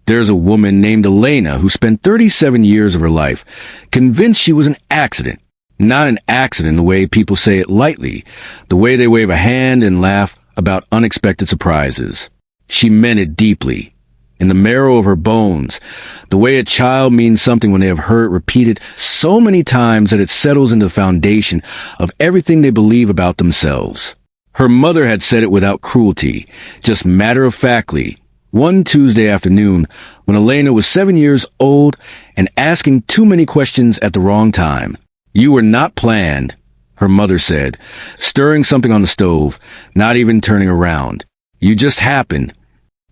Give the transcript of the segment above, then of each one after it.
There's a woman named Elena who spent 37 years of her life convinced she was an accident. Not an accident the way people say it lightly, the way they wave a hand and laugh about unexpected surprises. She meant it deeply, in the marrow of her bones, the way a child means something when they have heard it repeated so many times that it settles into the foundation of everything they believe about themselves. Her mother had said it without cruelty, just matter-of-factly, one Tuesday afternoon when Elena was 7 years old and asking too many questions at the wrong time. "You were not planned," her mother said, stirring something on the stove, not even turning around. "You just happened."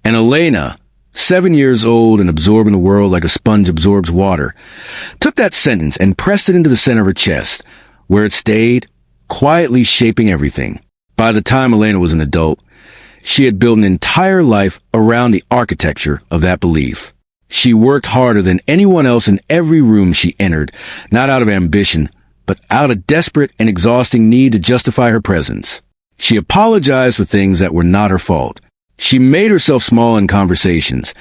And Elena, 7 years old and absorbing the world like a sponge absorbs water, took that sentence and pressed it into the center of her chest, where it stayed, quietly shaping everything. By the time Elena was an adult, she had built an entire life around the architecture of that belief. She worked harder than anyone else in every room she entered, not out of ambition, but out of desperate and exhausting need to justify her presence. She apologized for things that were not her fault. She made herself small in conversations,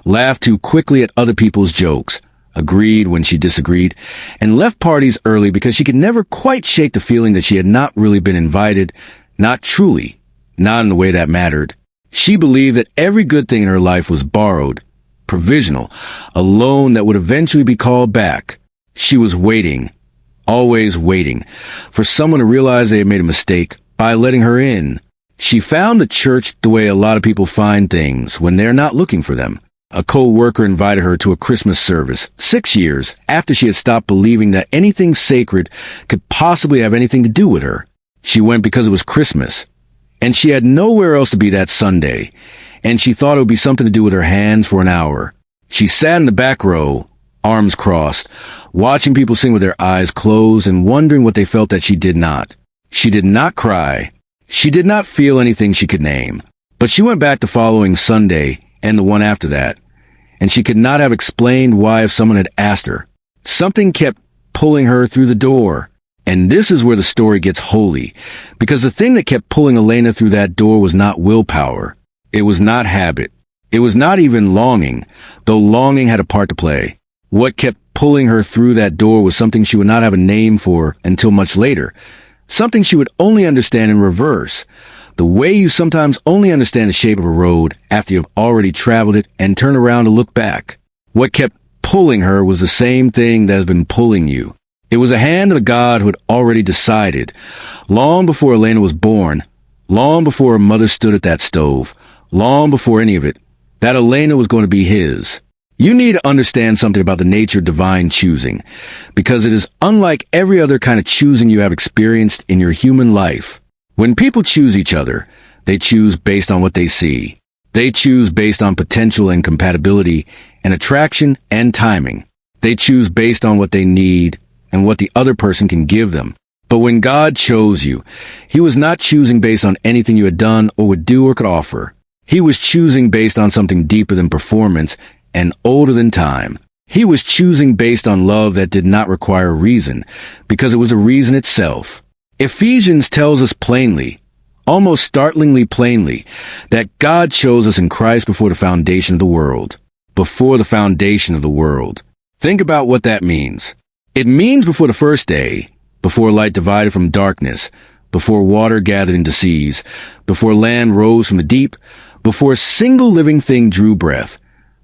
laughed too quickly at other people's jokes, agreed when she disagreed, and left parties early because she could never quite shake the feeling that she had not really been invited, not truly, not in the way that mattered. She believed that every good thing in her life was borrowed, provisional, a loan that would eventually be called back. She was waiting, always waiting, for someone to realize they had made a mistake by letting her in. She found the church the way a lot of people find things when they're not looking for them. A co-worker invited her to a Christmas service 6 years after she had stopped believing that anything sacred could possibly have anything to do with her. She went because it was Christmas, and she had nowhere else to be that Sunday, and she thought it would be something to do with her hands for an hour. She sat in the back row, arms crossed, watching people sing with their eyes closed and wondering what they felt that she did not. She did not cry. She did not feel anything she could name. But she went back the following Sunday and the one after that, and she could not have explained why if someone had asked her. Something kept pulling her through the door. And this is where the story gets holy, because the thing that kept pulling Elena through that door was not willpower. It was not habit. It was not even longing, though longing had a part to play. What kept pulling her through that door was something she would not have a name for until much later, something she would only understand in reverse, the way you sometimes only understand the shape of a road after you've already traveled it and turn around to look back. What kept pulling her was the same thing that has been pulling you. It was a hand of a God who had already decided, long before Elena was born, long before her mother stood at that stove, long before any of it, that Elena was going to be his. You need to understand something about the nature of divine choosing, because it is unlike every other kind of choosing you have experienced in your human life. When people choose each other, they choose based on what they see. They choose based on potential and compatibility and attraction and timing. They choose based on what they need and what the other person can give them. But when God chose you, He was not choosing based on anything you had done or would do or could offer. He was choosing based on something deeper than performance and older than time. He was choosing based on love that did not require a reason, because it was a reason itself. Ephesians tells us plainly, almost startlingly plainly, that God chose us in Christ before the foundation of the world. Before the foundation of the world. Think about what that means. It means before the first day, before light divided from darkness, before water gathered into seas, before land rose from the deep, before a single living thing drew breath,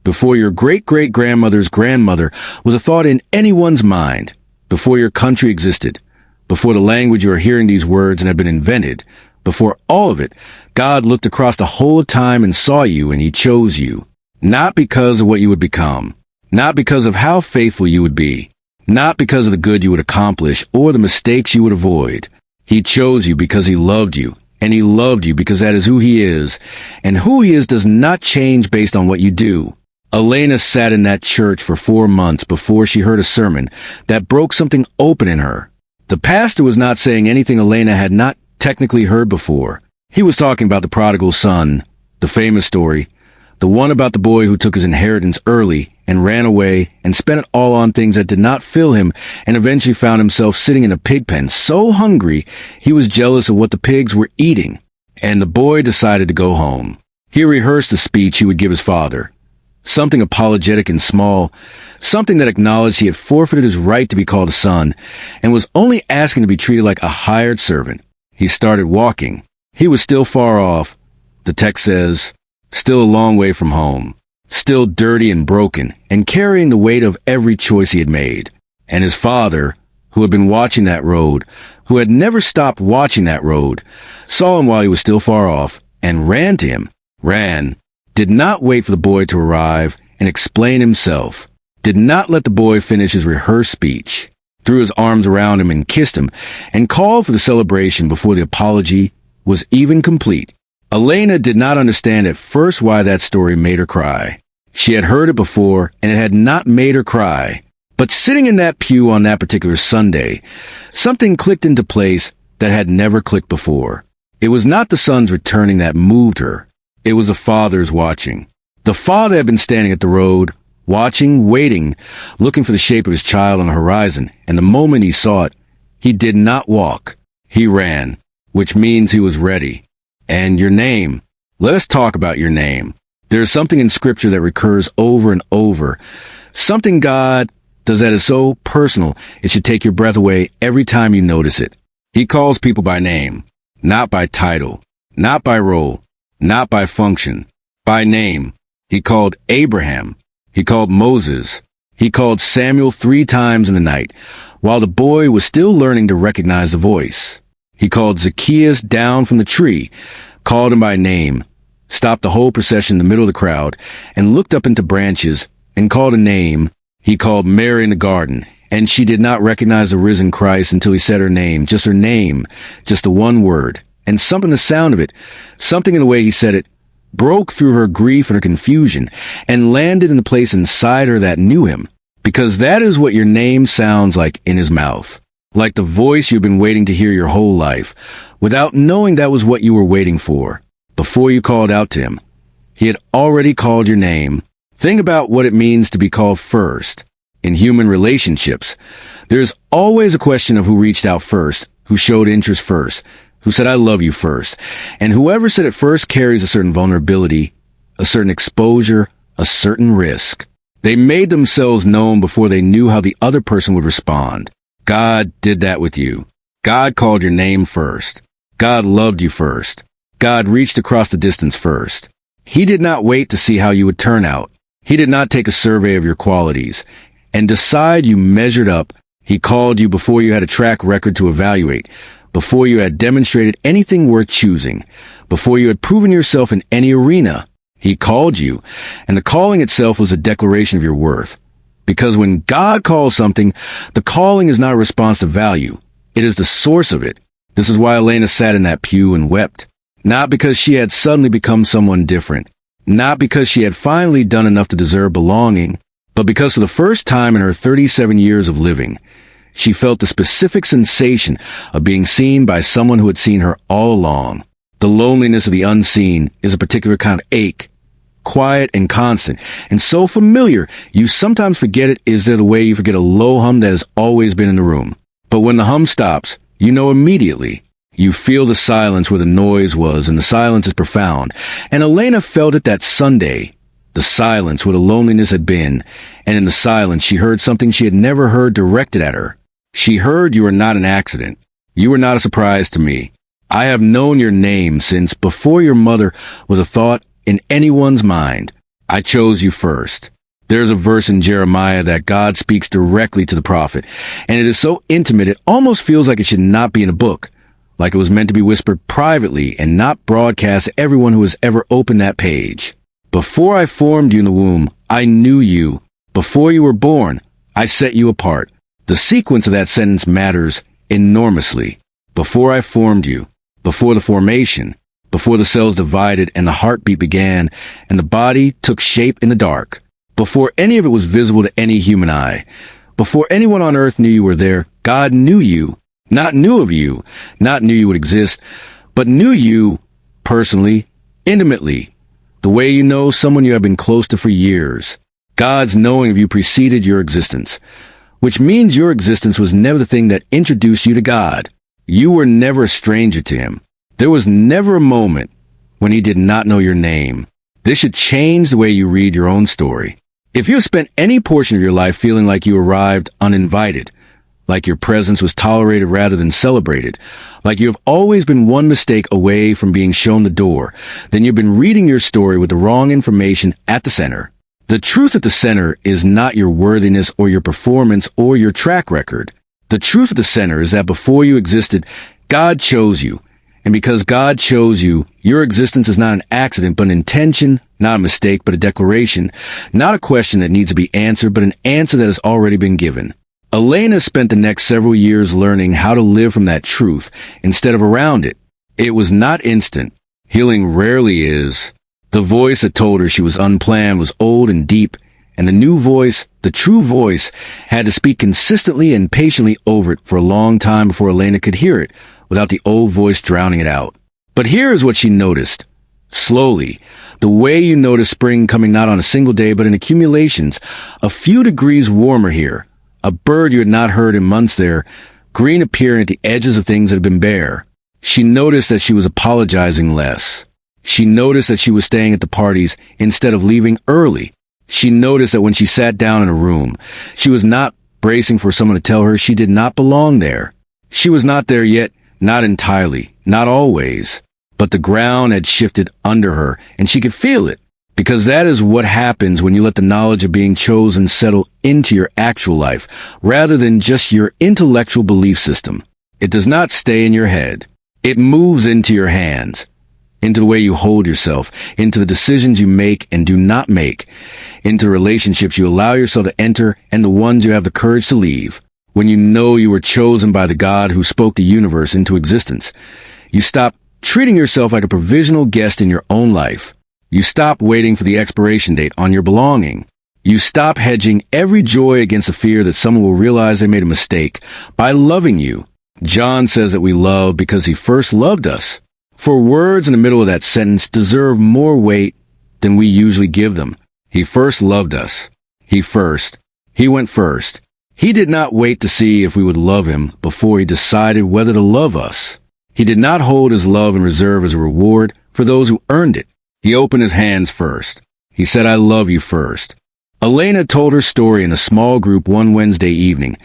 before your great-great-grandmother's grandmother was a thought in anyone's mind, before your country existed, before the language you are hearing these words and had been invented, before all of it, God looked across the whole of time and saw you, and He chose you, not because of what you would become, not because of how faithful you would be, not because of the good you would accomplish or the mistakes you would avoid. He chose you because He loved you, and He loved you because that is who He is, and who He is does not change based on what you do. Elena sat in that church for 4 months before she heard a sermon that broke something open in her. The pastor was not saying anything Elena had not technically heard before. He was talking about the prodigal son, the famous story, the one about the boy who took his inheritance early and ran away and spent it all on things that did not fill him and eventually found himself sitting in a pig pen so hungry he was jealous of what the pigs were eating. And the boy decided to go home. He rehearsed the speech he would give his father. something apologetic and small, something that acknowledged he had forfeited his right to be called a son and was only asking to be treated like a hired servant. He started walking. He was still far off. The text says, still a long way from home, still dirty and broken and carrying the weight of every choice he had made. And his father, who had been watching that road, who had never stopped watching that road, saw him while he was still far off and ran to him. Ran. Did not wait for the boy to arrive and explain himself. Did not let the boy finish his rehearsed speech. Threw his arms around him and kissed him and called for the celebration before the apology was even complete. Elena did not understand at first why that story made her cry. She had heard it before and it had not made her cry. But sitting in that pew on that particular Sunday, something clicked into place that had never clicked before. It was not the son's returning that moved her. It was the father's watching. The father had been standing at the road, watching, waiting, looking for the shape of his child on the horizon, and the moment he saw it, he did not walk. He ran, which means he was ready. And your name. Let us talk about your name. There is something in Scripture that recurs over and over. Something God does that is so personal, it should take your breath away every time you notice it. He calls people by name, not by title, not by role, not by function, by name. He called Abraham. He called Moses. He called Samuel 3 times in the night, while the boy was still learning to recognize the voice. He called Zacchaeus down from the tree, called him by name, stopped the whole procession in the middle of the crowd, and looked up into branches and called a name. He called Mary in the garden, and she did not recognize the risen Christ until he said her name, just the one word, and something in the sound of it, something in the way he said it, broke through her grief and her confusion, and landed in the place inside her that knew him, because that is what your name sounds like in his mouth, like the voice you've been waiting to hear your whole life, without knowing that was what you were waiting for, before you called out to him. He had already called your name. Think about what it means to be called first. In human relationships, there's always a question of who reached out first, who showed interest first, who said, I love you first. And whoever said it first carries a certain vulnerability, a certain exposure, a certain risk. They made themselves known before they knew how the other person would respond. God did that with you. God called your name first. God loved you first. God reached across the distance first. He did not wait to see how you would turn out. He did not take a survey of your qualities and decide you measured up. He called you before you had a track record to evaluate, before you had demonstrated anything worth choosing, before you had proven yourself in any arena. He called you, and the calling itself was a declaration of your worth. Because when God calls something, the calling is not a response to value. It is the source of it. This is why Elena sat in that pew and wept. Not because she had suddenly become someone different. Not because she had finally done enough to deserve belonging, but because for the first time in her 37 years of living, she felt the specific sensation of being seen by someone who had seen her all along. The loneliness of the unseen is a particular kind of ache, quiet and constant, and so familiar you sometimes forget it is the way you forget a low hum that has always been in the room. But when the hum stops, you know immediately. You feel the silence where the noise was, and the silence is profound. And Elena felt it that Sunday, the silence where the loneliness had been, and in the silence she heard something she had never heard directed at her. She heard you were not an accident. You were not a surprise to me. I have known your name since before your mother was a thought in anyone's mind. I chose you first. There's a verse in Jeremiah that God speaks directly to the prophet, and it is so intimate it almost feels like it should not be in a book. Like it was meant to be whispered privately and not broadcast to everyone who has ever opened that page. Before I formed you in the womb, I knew you. Before you were born, I set you apart. The sequence of that sentence matters enormously. Before I formed you, before the formation, before the cells divided and the heartbeat began and the body took shape in the dark, before any of it was visible to any human eye, before anyone on earth knew you were there, God knew you. Not knew of you, not knew you would exist, but knew you personally, intimately, the way you know someone you have been close to for years. God's knowing of you preceded your existence, which means your existence was never the thing that introduced you to God. You were never a stranger to him. There was never a moment when he did not know your name. This should change the way you read your own story. If you have spent any portion of your life feeling like you arrived uninvited, like your presence was tolerated rather than celebrated, like you have always been one mistake away from being shown the door, then you've been reading your story with the wrong information at the center. The truth at the center is not your worthiness or your performance or your track record. The truth at the center is that before you existed, God chose you. And because God chose you, your existence is not an accident, but an intention, not a mistake, but a declaration, not a question that needs to be answered, but an answer that has already been given. Elena spent the next several years learning how to live from that truth instead of around it. It was not instant. Healing rarely is. The voice that told her she was unplanned was old and deep, and the new voice, the true voice, had to speak consistently and patiently over it for a long time before Elena could hear it, without the old voice drowning it out. But here is what she noticed. Slowly, the way you notice spring coming not on a single day but in accumulations, a few degrees warmer here, a bird you had not heard in months there, green appearing at the edges of things that had been bare. She noticed that she was apologizing less. She noticed that she was staying at the parties instead of leaving early. She noticed that when she sat down in a room, she was not bracing for someone to tell her she did not belong there. She was not there yet, not entirely, not always, but the ground had shifted under her, and she could feel it, because that is what happens when you let the knowledge of being chosen settle into your actual life, rather than just your intellectual belief system. It does not stay in your head. It moves into your hands, into the way you hold yourself, into the decisions you make and do not make, into the relationships you allow yourself to enter and the ones you have the courage to leave. When you know you were chosen by the God who spoke the universe into existence, you stop treating yourself like a provisional guest in your own life. You stop waiting for the expiration date on your belonging. You stop hedging every joy against the fear that someone will realize they made a mistake by loving you. John says that we love because he first loved us. For words in the middle of that sentence deserve more weight than we usually give them. He first loved us. He went first. He did not wait to see if we would love him before he decided whether to love us. He did not hold his love in reserve as a reward for those who earned it. He opened his hands first. He said, "I love you" first. Elena told her story in a small group one Wednesday evening.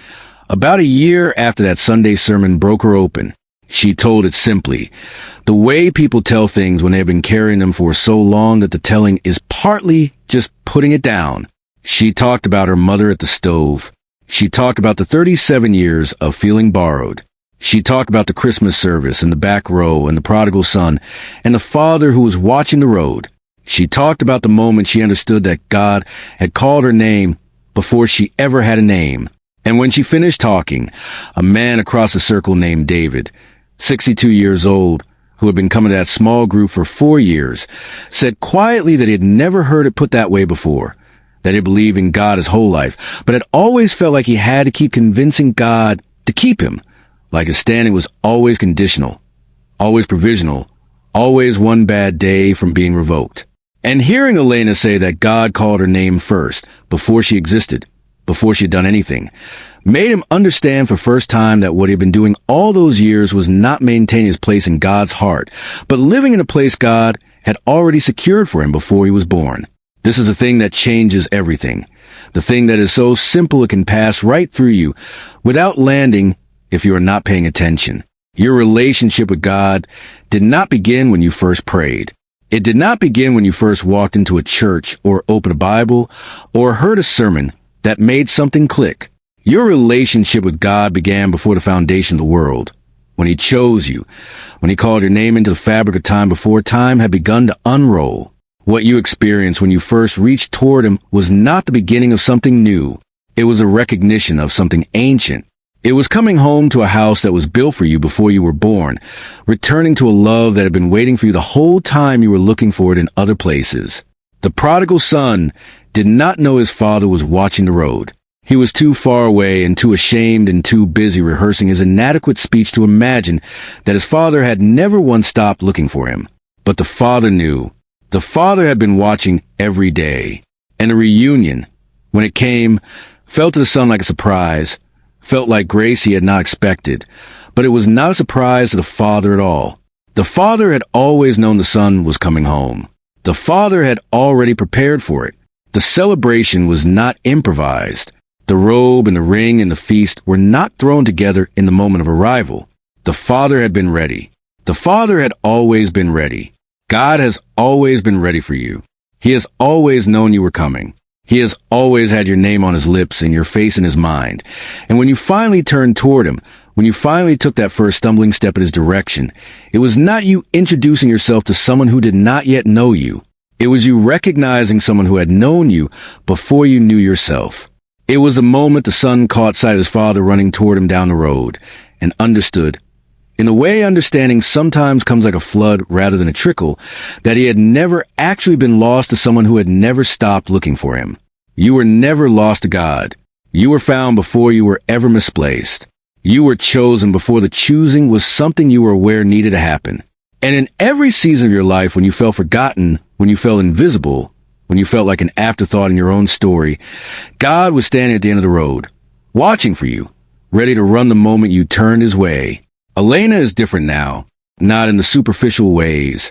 About a year after that Sunday sermon broke her open, she told it simply. The way people tell things when they have been carrying them for so long that the telling is partly just putting it down. She talked about her mother at the stove. She talked about the 37 years of feeling borrowed. She talked about the Christmas service in the back row and the prodigal son and the father who was watching the road. She talked about the moment she understood that God had called her name before she ever had a name. And when she finished talking, a man across the circle named David, 62 years old, who had been coming to that small group for 4 years, said quietly that he had never heard it put that way before, that he believed in God his whole life, but had always felt like he had to keep convincing God to keep him, like his standing was always conditional, always provisional, always one bad day from being revoked. And hearing Elena say that God called her name first, before she existed, before she had done anything, made him understand for the first time that what he had been doing all those years was not maintaining his place in God's heart, but living in a place God had already secured for him before he was born. This is a thing that changes everything. The thing that is so simple it can pass right through you without landing if you are not paying attention. Your relationship with God did not begin when you first prayed. It did not begin when you first walked into a church or opened a Bible or heard a sermon that made something click. Your relationship with God began before the foundation of the world, when he chose you, when he called your name into the fabric of time before time had begun to unroll. What you experienced when you first reached toward him was not the beginning of something new. It was a recognition of something ancient. It was coming home to a house that was built for you before you were born, returning to a love that had been waiting for you the whole time you were looking for it in other places. The prodigal son did not know his father was watching the road. He was too far away and too ashamed and too busy rehearsing his inadequate speech to imagine that his father had never once stopped looking for him. But the father knew. The father had been watching every day. And the reunion, when it came, felt to the son like a surprise, felt like grace he had not expected. But it was not a surprise to the father at all. The father had always known the son was coming home. The Father had already prepared for it. The celebration was not improvised. The robe and the ring and the feast were not thrown together in the moment of arrival. The Father had been ready. The Father had always been ready. God has always been ready for you. He has always known you were coming. He has always had your name on his lips and your face in his mind. And when you finally turned toward him, when you finally took that first stumbling step in his direction, it was not you introducing yourself to someone who did not yet know you. It was you recognizing someone who had known you before you knew yourself. It was the moment the son caught sight of his father running toward him down the road and understood, in a way understanding sometimes comes like a flood rather than a trickle, that he had never actually been lost to someone who had never stopped looking for him. You were never lost to God. You were found before you were ever misplaced. You were chosen before the choosing was something you were aware needed to happen. And in every season of your life, when you felt forgotten, when you felt invisible, when you felt like an afterthought in your own story, God was standing at the end of the road, watching for you, ready to run the moment you turned his way. Elena is different now, not in the superficial ways,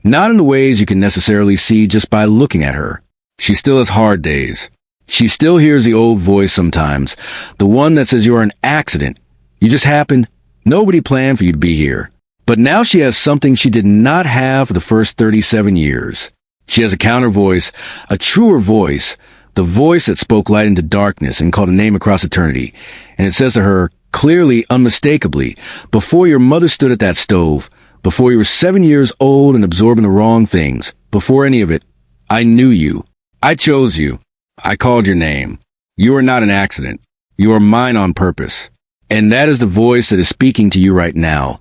not in the ways you can necessarily see just by looking at her. She still has hard days. She still hears the old voice sometimes, the one that says you are an accident. You just happened. Nobody planned for you to be here. But now she has something she did not have for the first 37 years. She has a counter voice, a truer voice, the voice that spoke light into darkness and called a name across eternity. And it says to her, clearly, unmistakably, before your mother stood at that stove, before you were 7 years old and absorbing the wrong things, before any of it, I knew you. I chose you. I called your name. You are not an accident. You are mine on purpose. And that is the voice that is speaking to you right now,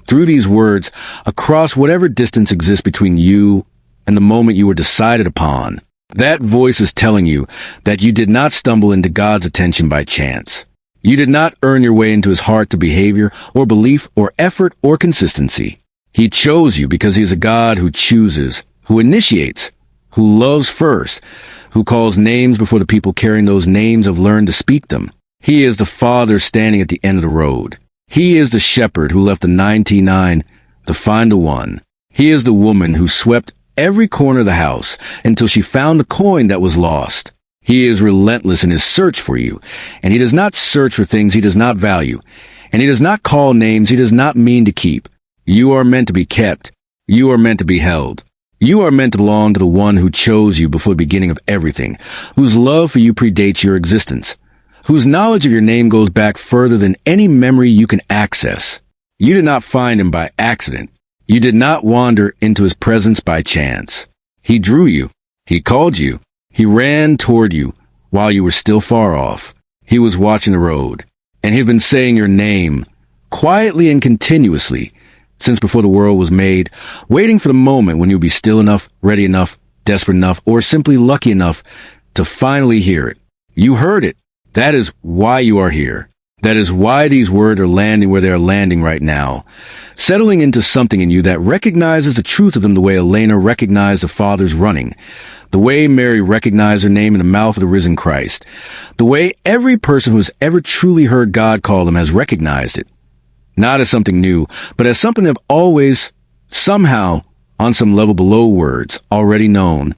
through these words, across whatever distance exists between you and the moment you were decided upon. That voice is telling you that you did not stumble into God's attention by chance. You did not earn your way into his heart through behavior or belief or effort or consistency. He chose you because he is a God who chooses, who initiates, who loves first, who calls names before the people carrying those names have learned to speak them. He is the Father standing at the end of the road. He is the shepherd who left the 99 to find the one. He is the woman who swept every corner of the house until she found the coin that was lost. He is relentless in his search for you, and he does not search for things he does not value, and he does not call names he does not mean to keep. You are meant to be kept. You are meant to be held. You are meant to belong to the one who chose you before the beginning of everything, whose love for you predates your existence, whose knowledge of your name goes back further than any memory you can access. You did not find him by accident. You did not wander into his presence by chance. He drew you. He called you. He ran toward you while you were still far off. He was watching the road, and he had been saying your name quietly and continuously since before the world was made, waiting for the moment when you'll be still enough, ready enough, desperate enough, or simply lucky enough to finally hear it. You heard it. That is why you are here. That is why these words are landing where they are landing right now, settling into something in you that recognizes the truth of them the way Elena recognized the Father's running, the way Mary recognized her name in the mouth of the risen Christ, the way every person who has ever truly heard God call them has recognized it, not as something new, but as something they've always, somehow, on some level below words, already known.